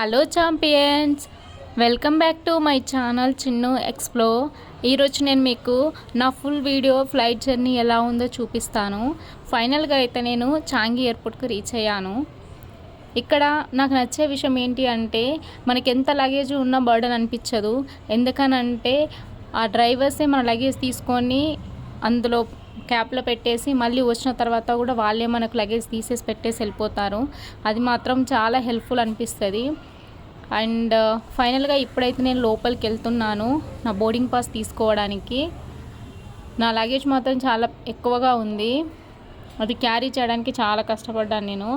Hello champions, welcome back to my channel Chinnu explore. ఈరోజు నేను మీకు నా ఫుల్ వీడియో ఫ్లైట్ జర్నీ ఎలా ఉందో చూపిస్తాను. ఫైనల్గా అయితే నేను చాంగి ఎయిర్పోర్ట్కి రీచ్ అయ్యాను. ఇక్కడ నాకు నచ్చే విషయం ఏంటి అంటే మనకి ఎంత లగేజ్ ఉన్నా బర్డన్ అనిపించదు. ఎందుకనంటే ఆ డ్రైవర్సే మన లగేజ్ తీసుకొని అందులో క్యాప్లో పెట్టేసి మళ్ళీ వచ్చిన తర్వాత కూడా వాళ్ళే మనకు లగేజ్ తీసేసి పెట్టేసి వెళ్ళిపోతారు. అది మాత్రం చాలా హెల్ప్ఫుల్ అనిపిస్తుంది. అండ్ ఫైనల్గా ఇప్పుడైతే నేను లోపలికి వెళ్తున్నాను నా బోర్డింగ్ పాస్ తీసుకోవడానికి. నా లగేజ్ మాత్రం చాలా ఎక్కువగా ఉంది. అది క్యారీ చేయడానికి చాలా కష్టపడ్డాను నేను.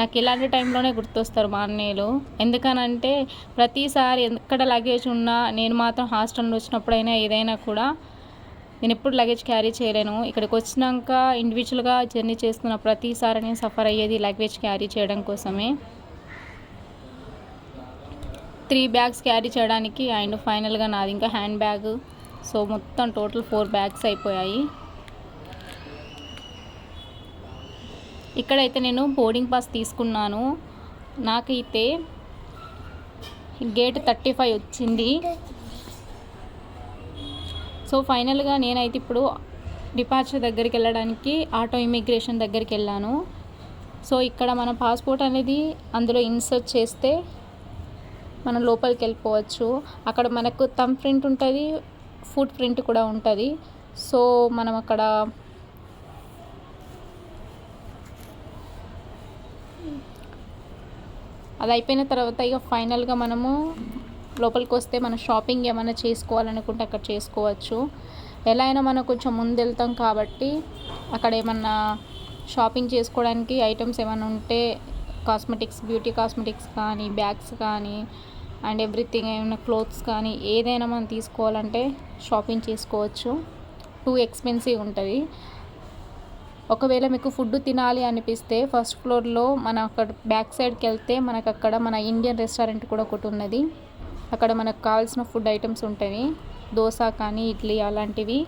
నాకు ఇలాంటి టైంలోనే గుర్తొస్తారు మా అన్నయ్యలు. ఎందుకనంటే ప్రతిసారి ఎక్కడ లగేజ్ ఉన్నా నేను మాత్రం హాస్టల్ వచ్చినప్పుడైనా ఏదైనా కూడా నేను ఎప్పుడు లగేజ్ క్యారీ చేయలేను. ఇక్కడికి వచ్చినాక ఇండివిజువల్గా జర్నీ చేస్తున్న ప్రతిసారి నేను సఫర్ అయ్యేది లగేజ్ క్యారీ చేయడం కోసమే. 3 బ్యాగ్స్ క్యారీ చేయడానికి అండ్ ఫైనల్గా నాది ఇంకా హ్యాండ్ బ్యాగ్. సో మొత్తం టోటల్ 4 బ్యాగ్స్ అయిపోయాయి. ఇక్కడైతే నేను బోర్డింగ్ పాస్ తీసుకున్నాను. నాకైతే గేట్ 35 వచ్చింది. సో ఫైనల్గా నేనైతే ఇప్పుడు డిపార్చర్ దగ్గరికి వెళ్ళడానికి ఆటో ఇమిగ్రేషన్ దగ్గరికి వెళ్ళాను. సో ఇక్కడ మన పాస్పోర్ట్ అనేది అందులో ఇన్సర్ట్ చేస్తే మనం లోపలికి వెళ్ళిపోవచ్చు. అక్కడ మనకు థంబ్ ప్రింట్ ఉంటుంది, ఫుట్ ప్రింట్ కూడా ఉంటుంది. సో మనం అక్కడ అది అయిపోయిన తర్వాత ఇక ఫైనల్గా మనము లోపలికి వస్తే మన షాపింగ్ ఏమైనా చేసుకోవాలనుకుంటే అక్కడ చేసుకోవచ్చు. ఎలా అయినా మనం కొంచెం ముందు వెళ్తాం కాబట్టి అక్కడ ఏమన్నా షాపింగ్ చేసుకోవడానికి ఐటమ్స్ ఏమైనా ఉంటే కాస్మెటిక్స్, బ్యూటీ కాస్మెటిక్స్ కానీ, బ్యాగ్స్ కానీ అండ్ ఎవ్రీథింగ్, ఏమైనా క్లోత్స్ కానీ ఏదైనా మనం తీసుకోవాలంటే షాపింగ్ చేసుకోవచ్చు. టూ ఎక్స్పెన్సివ్ ఉంటుంది. ఒకవేళ మీకు ఫుడ్ తినాలి అనిపిస్తే ఫస్ట్ ఫ్లోర్లో మన అక్కడ బ్యాక్ సైడ్కి వెళ్తే మనకు అక్కడ మన ఇండియన్ రెస్టారెంట్ కూడా ఒకటి ఉన్నది. అక్కడ మనకు కావాల్సిన ఫుడ్ ఐటమ్స్ ఉంటాయి, దోశ కానీ ఇడ్లీ అలాంటివి.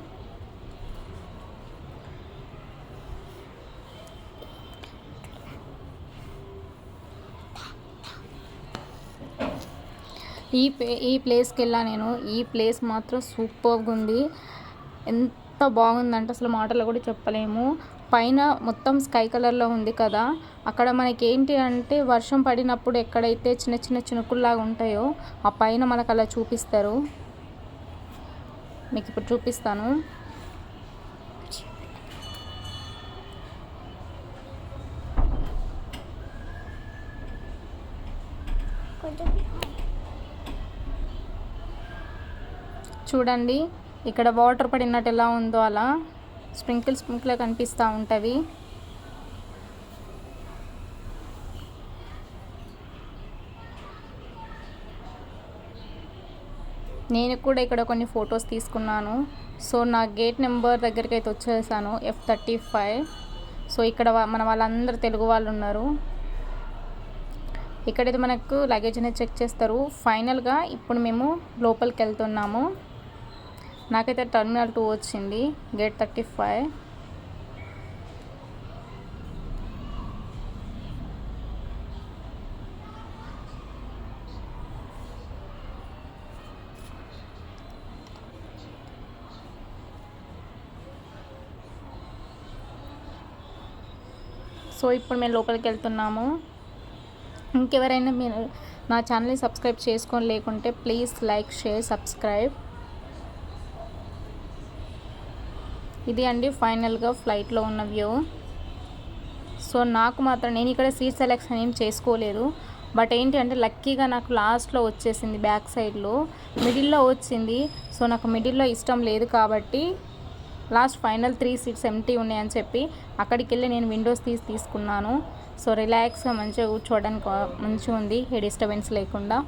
ఈ ప్లేస్కి వెళ్ళా నేను. ఈ ప్లేస్ మాత్రం సూపర్గా ఉంది. ఎంత బాగుందంటే అసలు మాటలు కూడా చెప్పలేము. పైన మొత్తం స్కై కలర్లో ఉంది కదా, అక్కడ మనకి ఏంటి అంటే వర్షం పడినప్పుడు ఎక్కడైతే చిన్న చిన్న చినుకుల్లాగా ఉంటాయో ఆ పైన మనకు అలా చూపిస్తారు. మీకు ఇప్పుడు చూపిస్తాను. చూడండి ఇక్కడ వాటర్ పడినట్టు ఎలా ఉందో అలా స్ప్రింకిల్ కనిపిస్తూ ఉంటుంది. నేను కూడా ఇక్కడ కొన్ని ఫొటోస్ తీసుకున్నాను. సో నా గేట్ నెంబర్ దగ్గరికి అయితే వచ్చేసాను, F35. సో ఇక్కడ మన వాళ్ళందరూ తెలుగు వాళ్ళు ఉన్నారు. ఇక్కడైతే మనకు లగేజ్ అనేది చెక్ చేస్తారు. ఫైనల్గా ఇప్పుడు మేము లోపలికి వెళ్తున్నాము. నాకైతే టర్మినల్ 2 వచ్చింది, గేట్ 35. సో ఇప్పుడు మేము లోపలికి వెళ్తున్నాము. ఇంకెవరైనా మీరు నా ఛానల్ని సబ్స్క్రైబ్ చేసుకొని లేకుంటే ప్లీజ్ లైక్, షేర్, సబ్స్క్రైబ్. ఇది అండి ఫైనల్గా ఫ్లైట్లో ఉన్న వ్యూ. సో నాకు మాత్రం నేను ఇక్కడ సీట్ సెలెక్షన్ ఏం చేసుకోలేదు. బట్ ఏంటి అంటే లక్కీగా నాకు లాస్ట్లో వచ్చేసింది, బ్యాక్ సైడ్లో. మిడిల్లో వచ్చింది. సో నాకు మిడిల్లో ఇష్టం లేదు కాబట్టి లాస్ట్ ఫైనల్ 3 సీట్స్ ఎంటీ ఉన్నాయని చెప్పి అక్కడికి వెళ్ళి నేను విండోస్ తీసుకున్నాను. సో రిలాక్స్గా మంచిగా కూర్చోవడానికి మంచిగా ఉంది, ఏ డిస్టర్బెన్స్ లేకుండా.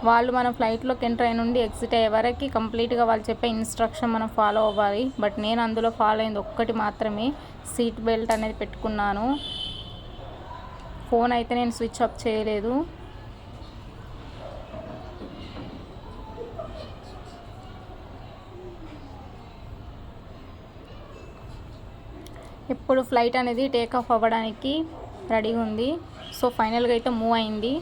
వాళ్ళు మన ఫ్లైట్లోకి ఎంటర్ అయిన నుండి ఎగ్జిట్ అయ్యే వరకు కంప్లీట్గా వాళ్ళు చెప్పే ఇన్స్ట్రక్షన్ మనం ఫాలో అవ్వాలి. బట్ నేను అందులో ఫాలో అయింది ఒక్కటి మాత్రమే, సీట్ బెల్ట్ అనేది పెట్టుకున్నాను. ఫోన్ అయితే నేను స్విచ్ ఆఫ్ చేయలేదు. ఇప్పుడు ఫ్లైట్ అనేది టేక్ ఆఫ్ అవ్వడానికి రెడీగా ఉంది. సో ఫైనల్గా అయితే మూవ్ అయింది.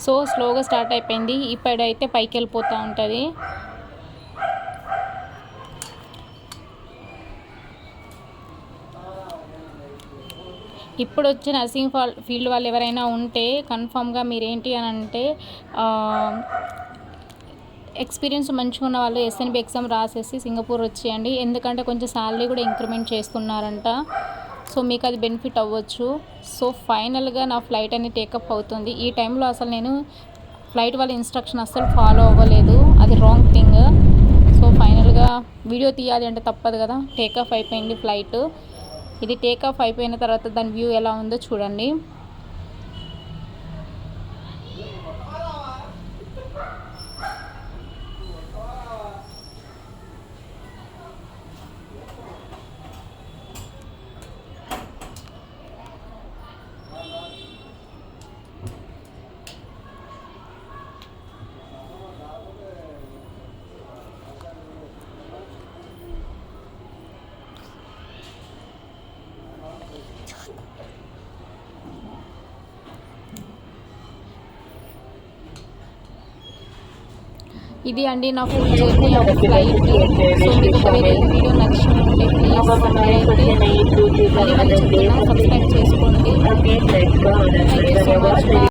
సో స్లోగా స్టార్ట్ అయిపోయింది. ఇప్పుడైతే పైకి వెళ్ళిపోతూ ఉంటుంది. ఇప్పుడు వచ్చి నర్సింగ్ ఫీల్డ్ వాళ్ళు ఎవరైనా ఉంటే కన్ఫామ్గా మీరేంటి అని అంటే ఎక్స్పీరియన్స్ మంచిగా ఉన్న వాళ్ళు ఎస్ఎన్బి ఎగ్జామ్ రాసేసి సింగపూర్ వచ్చేయండి. ఎందుకంటే కొంచెం శాలరీ కూడా ఇంక్రిమెంట్ చేస్తున్నారంట. సో మీకు అది బెనిఫిట్ అవ్వచ్చు. సో ఫైనల్గా నా ఫ్లైట్ అనేది టేకప్ అవుతుంది. ఈ టైంలో అసలు నేను ఫ్లైట్ వాళ్ళ ఇన్స్ట్రక్షన్ అస్సలు ఫాలో అవ్వలేదు. అది రాంగ్ థింగ్. సో ఫైనల్గా వీడియో తీయాలి అంటే తప్పదు కదా. టేకప్ అయిపోయింది ఫ్లైట్. ఇది టేకప్ అయిపోయిన తర్వాత దాని వ్యూ ఎలా ఉందో చూడండి. ఇది అండి నా full journey of flight. So మీకు ఒకవేళ వీడియో నచ్చిందంటే ప్లీజ్ అయితే మళ్ళీ చెప్తున్నా, సబ్స్క్రైబ్ చేసుకోండి.